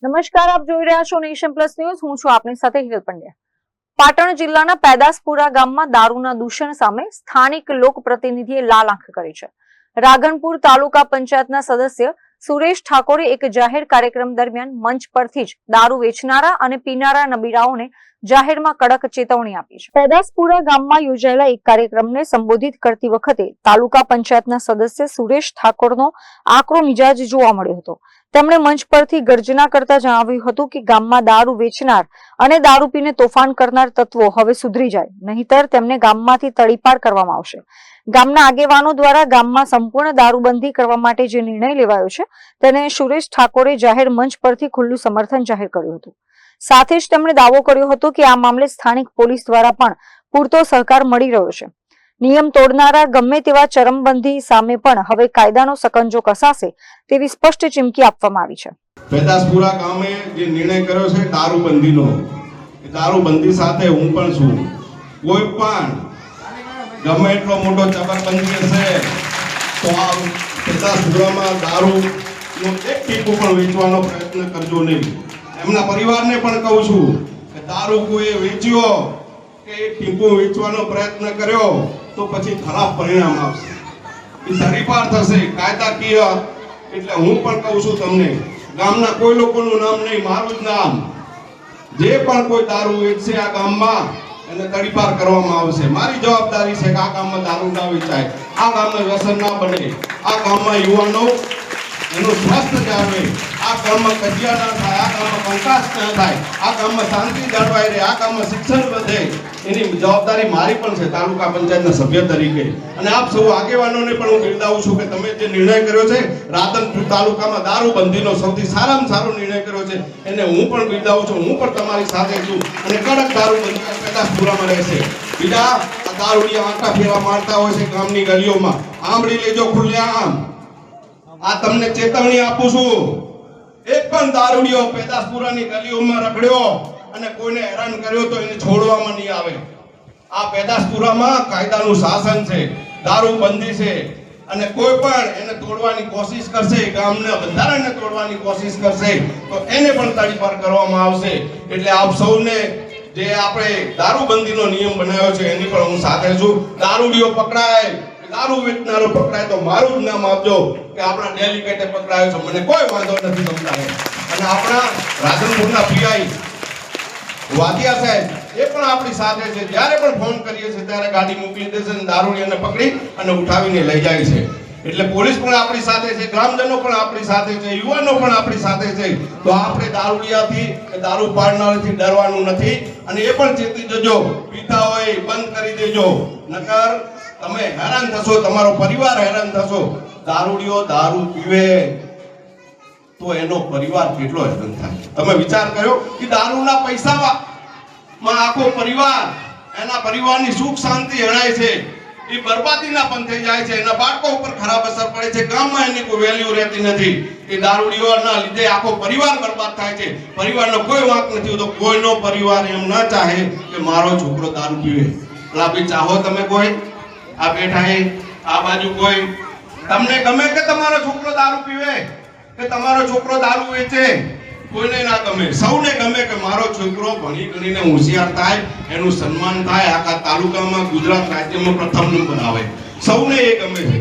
નમસ્કાર, આપ જોઈ રહ્યા છો નેશન પ્લસ ન્યૂઝ. હું છું આપની સાથે હિરલ પંડ્યા. પાટણ જિલ્લાના પેદાસપુરા ગામમાં દારૂના દૂષણ સામે સ્થાનિક લોકપ્રતિનિધિએ લાલ આંખ કરી છે. રાધનપુર તાલુકા પંચાયતના સદસ્ય સુરેશ ઠાકોરે એક જાહેર કાર્યક્રમ દરમિયાન મંચ પરથી જ દારૂ વેચનારા અને પીનારા નબીરાઓને જાહેરમાં કડક ચેતવણી આપી છે. પેદાસપુરા ગામમાં યોજાયેલા એક કાર્યક્રમને સંબોધિત કરતી વખતે તાલુકા પંચાયતના સદસ્ય સુરેશ ઠાકોરનો આકરો મિજાજ જોવા મળ્યો હતો. તેમણે મંચ પરથી ગર્જના કરતા જણાવ્યું હતું કે ગામમાં દારૂ વેચનાર અને દારૂ પીને તોફાન કરનાર તત્વો હવે સુધરી જાય, નહીંતર તેમને ગામમાંથી તડીપાર કરવામાં આવશે. ગામના આગેવાનો દ્વારા ગામમાં સંપૂર્ણ દારૂબંધી કરવા માટે જે નિર્ણય લેવાયો છે તેને સુરેશ ઠાકોરે જાહેર મંચ પરથી ખુલ્લું સમર્થન જાહેર કર્યું હતું. સાથે જ તેમણે દાવો કર્યો હતો કે આ મામલે સ્થાનિક પોલીસ દ્વારા પણ પૂરતો સહકાર મળી રહ્યો છે. નિયમ તોડનારા ગમે તેવા ચરમબંધી સામે પણ હવે કાયદાનો સકંજો કસાશે તેવી સ્પષ્ટ ચીમકી આપવામાં આવી છે. પેદાસપુરા ગામે જે નિર્ણય કર્યો છે દારૂબંધીનો, એ દારૂબંધી સાથે હું પણ છું. કોઈ પણ ગમે એટલો મોટો ચબરબંધી હશે તો આ પેદાસપુરામાં દારૂનો એક ટીપું પણ વેચવાનો પ્રયત્ન કરજો નહીં. એમના પરિવારને પણ કહું છું કે દારૂ કોઈ વેચ્યો કે એક ટીપું વેચવાનો પ્રયત્ન કર્યો તો પછી ખરાબ પરિણામ આવશે, એ તડીપાર થશે કાયદાકીય. એટલે હું પણ કહું છું તમને, ગામના કોઈ લોકોનું નામ નહીં, મારું જ નામ, જે પણ કોઈ દારૂ વેચશે આ ગામમાં એને તડીપાર કરવામાં આવશે. મારી જવાબદારી છે કે આ ગામમાં દારૂ ના વેચાય, આ ગામમાં વ્યસન ના બને, આ ગામમાં યુવાનો એનું સ્વાસ્થ્ય જાળવે, આ ગામમાં કજિયા ના થાય, આ ગામમાં કંકાસ ના થાય, આ ગામમાં શાંતિ જળવાઈ રહે, આ ગામમાં શિક્ષણ વધે. એની જવાબદારી મારી પણ છે તાલુકા પંચાયતના સભ્ય તરીકે. અને આપ સૌ આગેવાનોને પણ હું બિરદાવું છું કે તમે જે નિર્ણય કર્યો છે રાધનપુર તાલુકામાં દારૂબંધીનો સૌથી સારામાં સારો નિર્ણય કર્યો છે, એને હું પણ બિરદાવું છું. હું પણ તમારી સાથે છું અને કડક દારૂબંધી પેદાસપુરામાં રહેશે. બીજા દારૂડિયા આંટા ફેરા મારતા હોય છે ગામની ગલીઓમાં, આંબળી લેજો ખુલ્લેઆમ. આ તમને ચેતવણી આપું છું. એક પણ દારૂડિયો પેદાસપુરાની ગલીઓમાં રખડ્યો અને કોઈને હેરાન કર્યો તો એને છોડવામાં નહીં આવે. આ પેદાસપુરામાં કાયદાનું શાસન છે, દારૂબંધી છે, અને કોઈ પણ એને તોડવાની કોશિશ કરશે, ગામના બંધારણને તોડવાની કોશિશ કરશે તો એને પણ તડીપાર કરવામાં આવશે. એટલે આપ સૌને જે આપણે દારૂબંધીનો નિયમ બનાવ્યો છે એની પણ હું સાથે છું. દારૂડિયો પકડાય, દારૂ વેચનારો પકડાય તો મારું જ નામ આપજો કે આપણા ડેલિગેટે પકડાયો છે, મને કોઈ વાંધો નથી તમને. અને આપણા રાધનપુરના પીઆઈ વાદિયા સાહેબ એ પણ આપણી સાથે છે. જ્યારે પણ ફોન કરીએ છીએ ત્યારે ગાડી મોકલી દેશે અને દારૂડિયાને પકડી અને ઉઠાવીને લઈ જાય છે. એટલે પોલીસ પણ આપણી સાથે છે, ગ્રામજનો પણ આપણી સાથે છે, યુવાનો પણ આપણી સાથે છે. તો આપણે દારૂડિયાથી કે દારૂ પાડનારથી ડરવાનું નથી. અને એ પણ ચેતી જજો, પીતા હોય બંધ કરી દેજો, નકર તમે હેરાન થશો, તમારો પરિવાર હેરાન થશો. દારૂડિયો દારૂ પીવે તો એનો પરિવાર કેટલો હેરાન થાય. તમે વિચાર કર્યો કે દારૂના પૈસામાં આખો પરિવાર, એના પરિવારની સુખ શાંતિ હણાય છે, એ બરબાદીના પણ થઈ જાય છે, એના બાળકો ઉપર ખરાબ અસર પડે છે, ગામમાં એની કોઈ વેલ્યુ રહેતી નથી. એ દારૂડિયોના લીધે આખો પરિવાર બરબાદ થાય છે. પરિવારનો કોઈ વાંક નથી હોતો. કોઈનો પરિવાર એમ ન ચાહે કે મારો છોકરો દારૂ પીવે. એટલે ચાહો તમે કોઈ આ બેઠા આ બાજુ કોઈ, તમને ગમે કે તમારો છોકરો દારૂ પીવે કે તમારો છોકરો દારૂ વેચે? કોઈને ના ગમે. સૌને ગમે કે મારો છોકરો ભણી ગણીને હોશિયાર થાય, એનું સન્માન થાય, આખા તાલુકામાં ગુજરાત રાજ્યમાં પ્રથમ નંબર આવે. સૌને એ ગમે છે.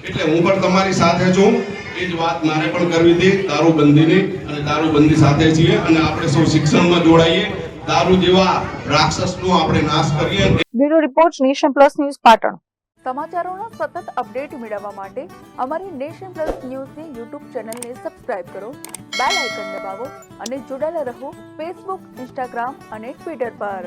એટલે હું પણ તમારી સાથે છું. એ જ વાત મારે પણ કરવી હતી દારૂબંધીની, અને દારૂબંધી સાથે છીએ અને આપણે સૌ શિક્ષણમાં જોડાઈએ, દારૂ જેવા રાક્ષસનો આપણે નાશ કરીએ. Bureau report, Nation Plus News, Patan. સમાચારોના સતત અપડેટ મેળવવા માટે અમારી નેશન પ્લસ ન્યૂઝની યુટ્યુબ ચેનલને સબસ્ક્રાઇબ કરો, બેલ આઇકન દબાવો અને જોડાયેલા રહો ફેસબુક, ઇન્સ્ટાગ્રામ અને ટ્વિટર પર.